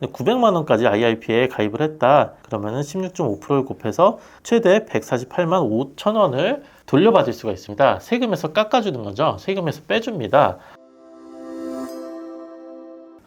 900만 원까지 IRP에 가입을 했다. 그러면은 16.5%를 곱해서 최대 148만 5천 원을 돌려받을 수가 있습니다. 세금에서 깎아주는 거죠. 세금에서 빼줍니다.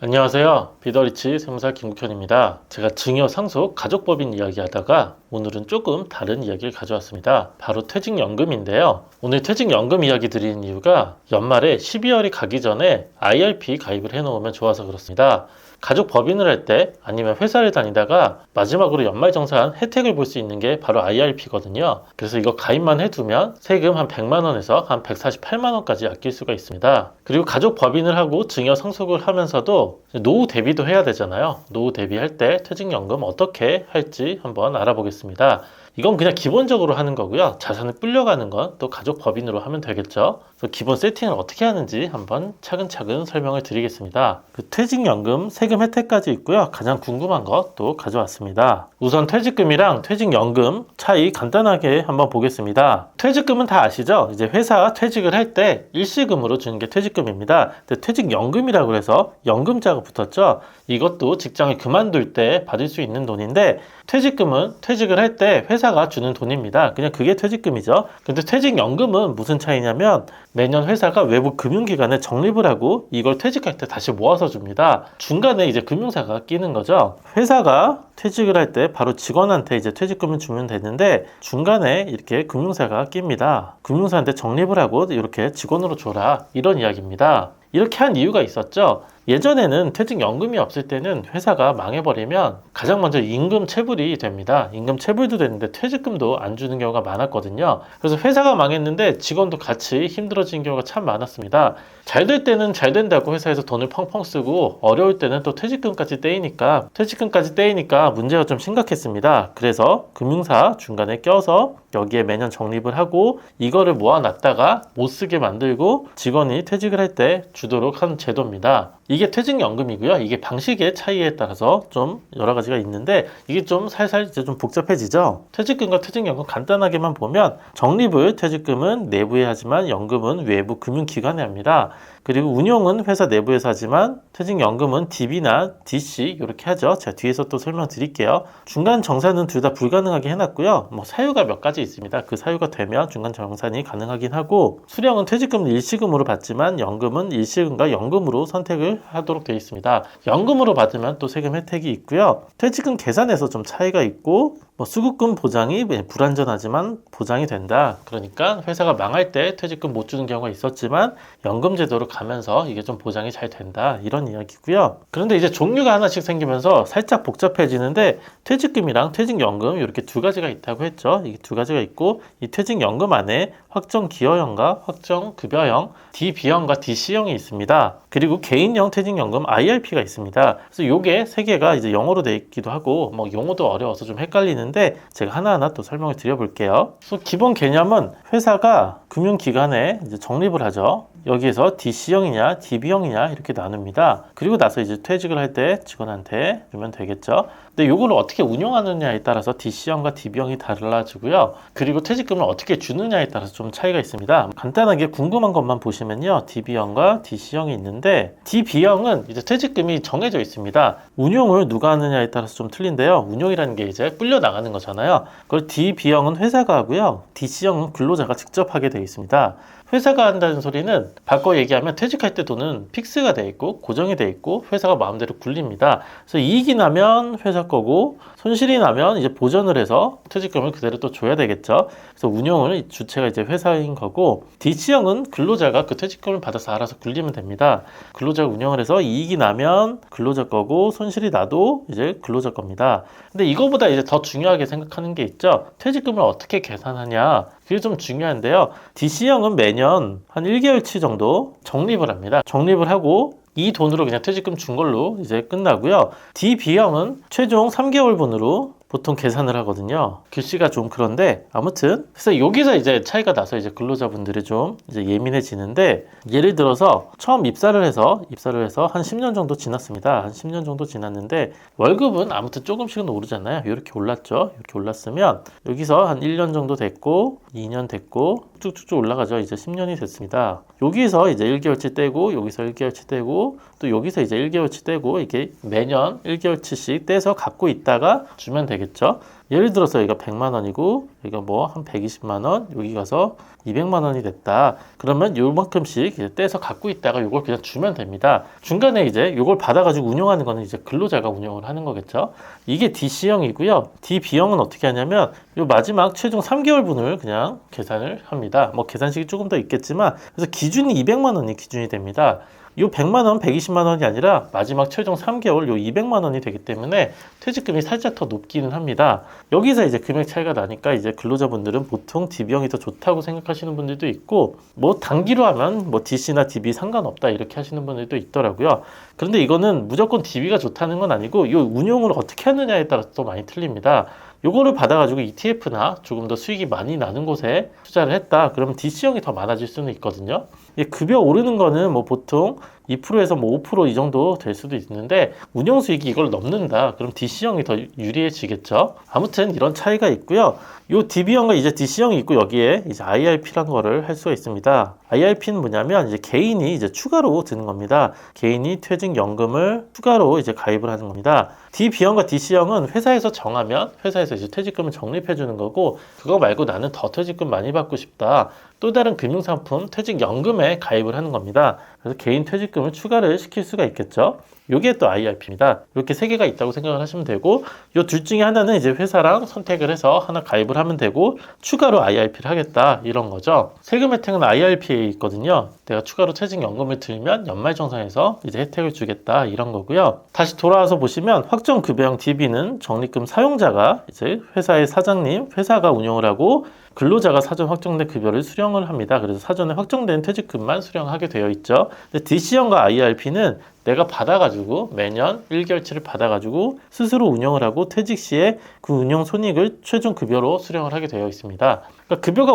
안녕하세요. 비더리치 세무사 김국현입니다. 제가 증여 상속 가족법인 이야기 하다가 오늘은 조금 다른 이야기를 가져왔습니다. 바로 퇴직연금인데요. 오늘 퇴직연금 이야기 드리는 이유가 연말에 12월이 가기 전에 IRP 가입을 해놓으면 좋아서 그렇습니다. 가족 법인을 할 때 아니면 회사를 다니다가 마지막으로 연말정산 혜택을 볼 수 있는 게 바로 IRP거든요. 그래서 이거 가입만 해두면 세금 한 100만 원에서 한 148만 원까지 아낄 수가 있습니다. 그리고 가족 법인을 하고 증여 상속을 하면서도 노후 대비도 해야 되잖아요. 노후 대비할 때 퇴직연금 어떻게 할지 한번 알아보겠습니다. 이건 그냥 기본적으로 하는 거고요. 자산을 불려가는 건 또 가족 법인으로 하면 되겠죠. 그래서 기본 세팅을 어떻게 하는지 한번 차근차근 설명을 드리겠습니다. 그 퇴직연금 세금 혜택까지 있고요. 가장 궁금한 것도 가져왔습니다. 우선 퇴직금이랑 퇴직연금 차이 간단하게 한번 보겠습니다. 퇴직금은 다 아시죠? 이제 회사 퇴직을 할 때 일시금으로 주는 게 퇴직금입니다. 근데 퇴직연금이라고 해서 연금자가 붙었죠. 이것도 직장을 그만둘 때 받을 수 있는 돈인데 퇴직금은 퇴직을 할 때 회사가 주는 돈입니다. 그냥 그게 퇴직금이죠. 근데 퇴직연금은 무슨 차이냐면 매년 회사가 외부 금융기관에 적립을 하고 이걸 퇴직할 때 다시 모아서 줍니다. 중간에 이제 금융사가 끼는 거죠. 회사가 퇴직을 할 때 바로 직원한테 이제 퇴직금을 주면 되는데 중간에 이렇게 금융사가 낍니다. 금융사한테 적립을 하고 이렇게 직원으로 줘라 이런 이야기입니다. 이렇게 한 이유가 있었죠. 예전에는 퇴직연금이 없을 때는 회사가 망해버리면 가장 먼저 임금 체불이 됩니다. 임금 체불도 되는데 퇴직금도 안 주는 경우가 많았거든요. 그래서 회사가 망했는데 직원도 같이 힘들어지는 경우가 참 많았습니다. 잘 될 때는 잘 된다고 회사에서 돈을 펑펑 쓰고 어려울 때는 또 퇴직금까지 떼이니까 문제가 좀 심각했습니다. 그래서 금융사 중간에 껴서 여기에 매년 적립을 하고 이거를 모아놨다가 못 쓰게 만들고 직원이 퇴직을 할 때 주도록 한 제도입니다. 이게 퇴직연금이고요. 이게 방식의 차이에 따라서 좀 여러 가지가 있는데 이게 좀 살살 이제 좀 복잡해지죠. 퇴직금과 퇴직연금 간단하게만 보면 적립을 퇴직금은 내부에 하지만 연금은 외부 금융기관에 합니다. 그리고 운용은 회사 내부에서 하지만 퇴직연금은 DB나 DC 이렇게 하죠. 제가 뒤에서 또 설명드릴게요. 중간 정산은 둘 다 불가능하게 해놨고요. 사유가 몇 가지 있습니다. 그 사유가 되면 중간 정산이 가능하긴 하고 수령은 퇴직금은 일시금으로 받지만 연금은 일시금과 연금으로 선택을 하도록 되어 있습니다. 연금으로 받으면 또 세금 혜택이 있고요. 퇴직금 계산에서 좀 차이가 있고 수급금 보장이 불안전하지만 보장이 된다. 그러니까 회사가 망할 때 퇴직금 못 주는 경우가 있었지만 연금 제도로 가면서 이게 좀 보장이 잘 된다. 이런 이야기고요. 그런데 이제 종류가 하나씩 생기면서 살짝 복잡해지는데 퇴직금이랑 퇴직연금 이렇게 두 가지가 있다고 했죠. 이게 두 가지가 있고 이 퇴직연금 안에 확정기여형과 확정급여형, DB형과 DC형이 있습니다. 그리고 개인형 퇴직연금 IRP가 있습니다. 그래서 요게 세 개가 이제 영어로 되어 있기도 하고 용어도 어려워서 좀 헷갈리는데 제가 하나하나 또 설명을 드려볼게요. 그래서 기본 개념은 회사가 금융기관에 이제 적립을 하죠. 여기에서 DC형이냐 DB형이냐 이렇게 나눕니다. 그리고 나서 이제 퇴직을 할 때 직원한테 주면 되겠죠. 근데 이거를 어떻게 운용하느냐에 따라서 DC형과 DB형이 달라지고요. 그리고 퇴직금을 어떻게 주느냐에 따라서 좀 차이가 있습니다. 간단하게 궁금한 것만 보시면요. DB형과 DC형이 있는데 DB형은 이제 퇴직금이 정해져 있습니다. 운용을 누가 하느냐에 따라서 좀 틀린데요. 운용이라는 게 이제 불려 나가는 거잖아요. 그걸 DB형은 회사가 하고요. DC형은 근로자가 직접 하게 되어 있습니다. 회사가 한다는 소리는 바꿔 얘기하면 퇴직할 때 돈은 픽스가 돼 있고 고정이 돼 있고 회사가 마음대로 굴립니다. 그래서 이익이 나면 회사 거고 손실이 나면 이제 보전을 해서 퇴직금을 그대로 또 줘야 되겠죠. 그래서 운영을 주체가 이제 회사인 거고 DC형은 근로자가 그 퇴직금을 받아서 알아서 굴리면 됩니다. 근로자가 운영을 해서 이익이 나면 근로자 거고 손실이 나도 이제 근로자 겁니다. 근데 이거보다 이제 더 중요하게 생각하는 게 있죠. 퇴직금을 어떻게 계산하냐. 그게 좀 중요한데요. DC형은 매년 한 1개월치 정도 적립을 합니다. 적립을 하고 이 돈으로 그냥 퇴직금 준 걸로 이제 끝나고요. DB형은 최종 3개월분으로 보통 계산을 하거든요. 글씨가 좀 그런데 아무튼 그래서 여기서 이제 차이가 나서 이제 근로자분들이 좀 이제 예민해지는데 예를 들어서 처음 입사를 해서 한 10년 정도 지났습니다. 한 10년 정도 지났는데 월급은 아무튼 조금씩은 오르잖아요. 이렇게 올랐죠. 이렇게 올랐으면 여기서 한 1년 정도 됐고 2년 됐고 쭉쭉쭉쭉 올라가죠. 이제 10년이 됐습니다. 여기서 이제 1개월치 떼고 여기서 1개월치 떼고 또 여기서 이제 1개월치 떼고 이게 매년 1개월치씩 떼서 갖고 있다가 주면 되겠죠. 예를 들어서 여기가 100만 원이고 여기가 뭐 한 120만 원, 여기 가서 200만 원이 됐다. 그러면 요만큼씩 이제 떼서 갖고 있다가 요걸 그냥 주면 됩니다. 중간에 이제 요걸 받아가지고 운용하는 거는 이제 근로자가 운용을 하는 거겠죠. 이게 DC형이고요. DB형은 어떻게 하냐면 요 마지막 최종 3개월분을 그냥 계산을 합니다. 뭐 계산식이 조금 더 있겠지만 그래서 기준이 200만 원이 기준이 됩니다. 요 100만 원, 120만 원이 아니라 마지막 최종 3개월 요 200만 원이 되기 때문에 퇴직금이 살짝 더 높기는 합니다. 여기서 이제 금액 차이가 나니까 이제 근로자분들은 보통 DB형이 더 좋다고 생각하시는 분들도 있고 뭐 단기로 하면 뭐 DC나 DB 상관없다 이렇게 하시는 분들도 있더라고요. 그런데 이거는 무조건 DB가 좋다는 건 아니고 이 운용을 어떻게 하느냐에 따라서 또 많이 틀립니다. 요거를 받아가지고 ETF나 조금 더 수익이 많이 나는 곳에 투자를 했다. 그러면 DC형이 더 많아질 수는 있거든요. 급여 오르는 거는 뭐 보통 2%에서 뭐 5% 이 정도 될 수도 있는데 운용 수익이 이걸 넘는다. 그럼 DC형이 더 유리해지겠죠. 아무튼 이런 차이가 있고요. 요 DB형과 이제 DC형이 있고 여기에 이제 IRP라는 거를 할 수가 있습니다. IRP는 뭐냐면 이제 개인이 이제 추가로 드는 겁니다. 개인이 퇴직연금을 추가로 이제 가입을 하는 겁니다. DB형과 DC형은 회사에서 정하면 회사에서 이제 퇴직금을 적립해 주는 거고 그거 말고 나는 더 퇴직금 많이 받고 싶다. 또 다른 금융상품 퇴직연금에 가입을 하는 겁니다. 그래서 개인 퇴직금을 추가를 시킬 수가 있겠죠. 요게 또 IRP입니다. 이렇게 세 개가 있다고 생각을 하시면 되고 요 둘 중에 하나는 이제 회사랑 선택을 해서 하나 가입을 하면 되고 추가로 IRP를 하겠다 이런 거죠. 세금 혜택은 IRP에 있거든요. 내가 추가로 퇴직연금을 들면 연말정산에서 이제 혜택을 주겠다 이런 거고요. 다시 돌아와서 보시면 확정급여형 DB는 적립금 사용자가 이제 회사의 사장님, 회사가 운영을 하고 근로자가 사전 확정된 급여를 수령을 합니다. 그래서 사전에 확정된 퇴직금만 수령하게 되어 있죠. 근데 DC형과 IRP는 내가 받아가지고 매년 1개월치를 받아가지고 스스로 운영을 하고 퇴직 시에 그 운용 손익을 최종 급여로 수령을 하게 되어 있습니다. 그러니까 급여가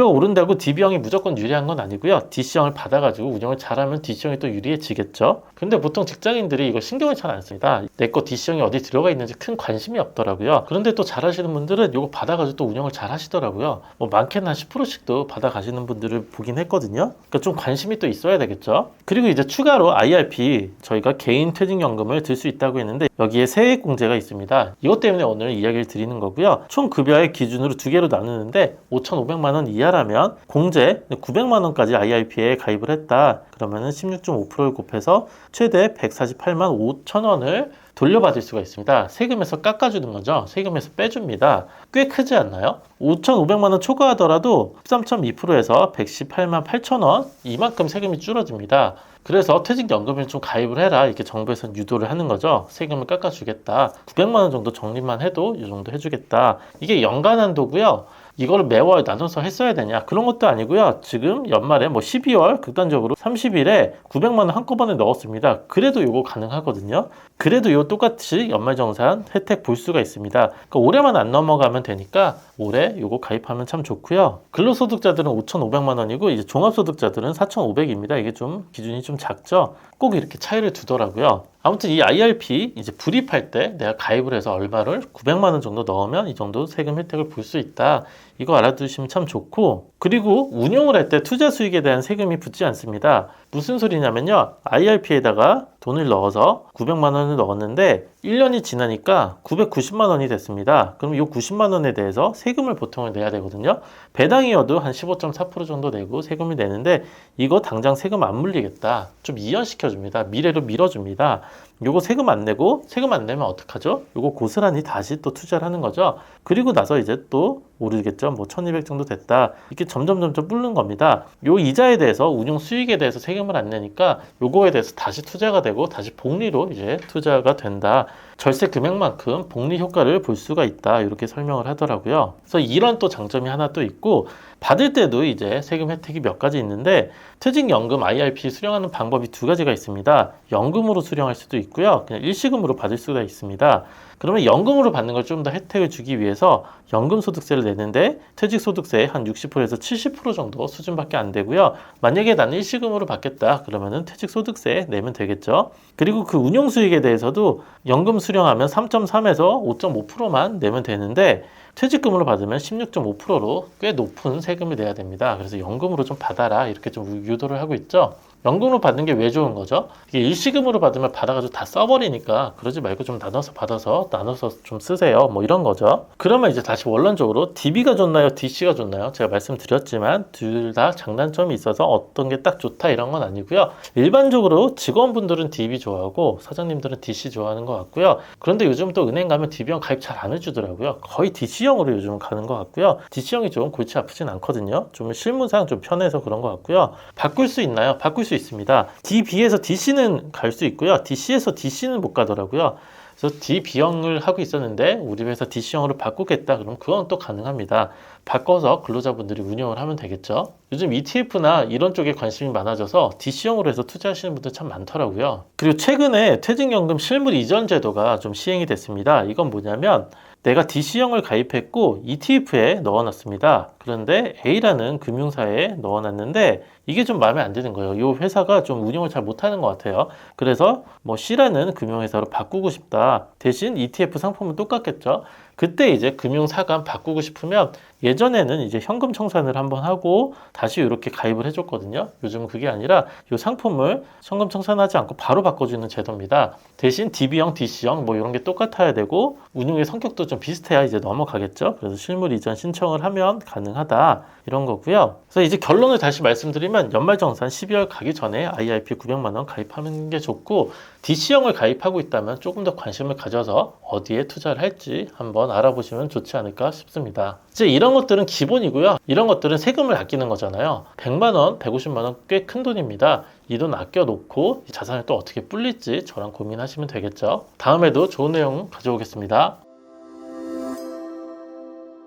오른다고 DB형이 무조건 유리한 건 아니고요. DC형을 받아가지고 운영을 잘하면 DC형이 또 유리해지겠죠. 근데 보통 직장인들이 이거 신경을 잘 안 씁니다. 내 거 DC형이 어디 들어가 있는지 큰 관심이 없더라고요. 그런데 또 잘하시는 분들은 이거 받아가지고 또 운영을 잘 하시더라고요. 뭐 많게는 한 10%씩도 받아가시는 분들을 보긴 했거든요. 그러니까 좀 관심이 또 있어야 되겠죠. 그리고 이제 추가로 IRP 저희가 개인 퇴직연금을 들 수 있다고 했는데 여기에 세액공제가 있습니다. 이것 때문에 오늘 이야기를 드리는 거고요. 총 급여의 기준으로 두 개로 나누는데 5,500만 원 이하라면 공제 900만 원까지 IRP에 가입을 했다. 그러면은 16.5%를 곱해서 최대 148만 5천 원을 돌려받을 수가 있습니다. 세금에서 깎아주는 거죠. 세금에서 빼줍니다. 꽤 크지 않나요? 5,500만 원 초과하더라도 13.2%에서 118만 8천 원 이만큼 세금이 줄어듭니다. 그래서 퇴직연금을 좀 가입을 해라 이렇게 정부에서 유도를 하는 거죠. 세금을 깎아주겠다. 900만 원 정도 적립만 해도 이 정도 해주겠다. 이게 연간 한도고요. 이거를 매월 나눠서 했어야 되냐 그런 것도 아니고요. 지금 연말에 뭐 12월 극단적으로 30일에 900만 원 한꺼번에 넣었습니다. 그래도 이거 가능하거든요. 그래도 이거 똑같이 연말정산 혜택 볼 수가 있습니다. 그러니까 올해만 안 넘어가면 되니까 올해 이거 가입하면 참 좋고요. 근로소득자들은 5,500만 원이고 이제 종합소득자들은 4,500입니다. 이게 좀 기준이 좀 작죠. 꼭 이렇게 차이를 두더라고요. 아무튼 이 IRP 이제 불입할 때 내가 가입을 해서 얼마를 900만 원 정도 넣으면 이 정도 세금 혜택을 볼 수 있다. 이거 알아두시면 참 좋고 그리고 운용을 할 때 투자 수익에 대한 세금이 붙지 않습니다. 무슨 소리냐면요. IRP에다가 돈을 넣어서 900만 원을 넣었는데 1년이 지나니까 990만 원이 됐습니다. 그럼 이 90만 원에 대해서 세금을 보통은 내야 되거든요. 배당이어도 한 15.4% 정도 내고 세금을 내는데 이거 당장 세금 안 물리겠다. 좀 이연시켜줍니다. 미래로 밀어줍니다. 요거 세금 안 내고 세금 안 내면 어떡하죠? 요거 고스란히 다시 또 투자를 하는 거죠. 그리고 나서 이제 또 오르겠죠. 뭐 1200 정도 됐다. 이렇게 점점 불는 겁니다. 요 이자에 대해서 운용 수익에 대해서 세금을 안 내니까 요거에 대해서 다시 투자가 되고 다시 복리로 이제 투자가 된다. 절세 금액만큼 복리 효과를 볼 수가 있다. 이렇게 설명을 하더라고요. 그래서 이런 또 장점이 하나 또 있고 받을 때도 이제 세금 혜택이 몇 가지 있는데 퇴직연금 IRP 수령하는 방법이 두 가지가 있습니다. 연금으로 수령할 수도 있고요. 그냥 일시금으로 받을 수가 있습니다. 그러면 연금으로 받는 걸 좀 더 혜택을 주기 위해서 연금소득세를 내는데 퇴직소득세 한 60%에서 70% 정도 수준밖에 안 되고요. 만약에 나는 일시금으로 받겠다 그러면은 퇴직소득세 내면 되겠죠. 그리고 그 운용수익에 대해서도 연금 수령하면 3.3에서 5.5%만 내면 되는데 퇴직금으로 받으면 16.5%로 꽤 높은 세금을 내야 됩니다. 그래서 연금으로 좀 받아라 이렇게 좀 유도를 하고 있죠. 연금으로 받는 게 왜 좋은 거죠? 이게 일시금으로 받으면 받아가지고 다 써버리니까 그러지 말고 좀 나눠서 받아서 나눠서 좀 쓰세요. 뭐 이런 거죠. 그러면 이제 다시 원론적으로 DB가 좋나요? DC가 좋나요? 제가 말씀드렸지만 둘 다 장단점이 있어서 어떤 게 딱 좋다 이런 건 아니고요. 일반적으로 직원분들은 DB 좋아하고 사장님들은 DC 좋아하는 것 같고요. 그런데 요즘 또 은행 가면 DB형 가입 잘 안 해주더라고요. 거의 DC형으로 요즘 가는 것 같고요. DC형이 좀 골치 아프진 않거든요. 좀 실무상 좀 편해서 그런 것 같고요. 바꿀 수 있나요? 바꿀 수 있습니다. DB에서 DC는 갈 수 있고요. DC에서 DC는 못 가더라고요. 그래서 DB형을 하고 있었는데 우리 회사 DC형으로 바꾸겠다 그럼 그건 또 가능합니다. 바꿔서 근로자분들이 운영을 하면 되겠죠. 요즘 ETF나 이런 쪽에 관심이 많아져서 DC형으로 해서 투자하시는 분들 참 많더라고요. 그리고 최근에 퇴직연금 실물 이전 제도가 좀 시행이 됐습니다. 이건 뭐냐면 내가 DC형을 가입했고 ETF에 넣어놨습니다. 그런데 A라는 금융사에 넣어놨는데 이게 좀 마음에 안 드는 거예요. 이 회사가 좀 운영을 잘 못하는 것 같아요. 그래서 뭐 C라는 금융회사로 바꾸고 싶다. 대신 ETF 상품은 똑같겠죠. 그때 이제 금융사관 바꾸고 싶으면 예전에는 이제 현금 청산을 한번 하고 다시 이렇게 가입을 해줬거든요. 요즘은 그게 아니라 이 상품을 현금 청산하지 않고 바로 바꿔주는 제도입니다. 대신 DB형, DC형 뭐 이런 게 똑같아야 되고 운용의 성격도 좀 비슷해야 이제 넘어가겠죠. 그래서 실물 이전 신청을 하면 가능하다 이런 거고요. 그래서 이제 결론을 다시 말씀드리면 연말정산 12월 가기 전에 IRP 900만 원 가입하는 게 좋고 DC형을 가입하고 있다면 조금 더 관심을 가져서 어디에 투자를 할지 한번 알아보시면 좋지 않을까 싶습니다. 이제 이런 것들은 기본이고요. 이런 것들은 세금을 아끼는 거잖아요. 100만 원, 150만 원 꽤 큰 돈입니다. 이 돈 아껴놓고 자산을 또 어떻게 불릴지 저랑 고민하시면 되겠죠. 다음에도 좋은 내용 가져오겠습니다.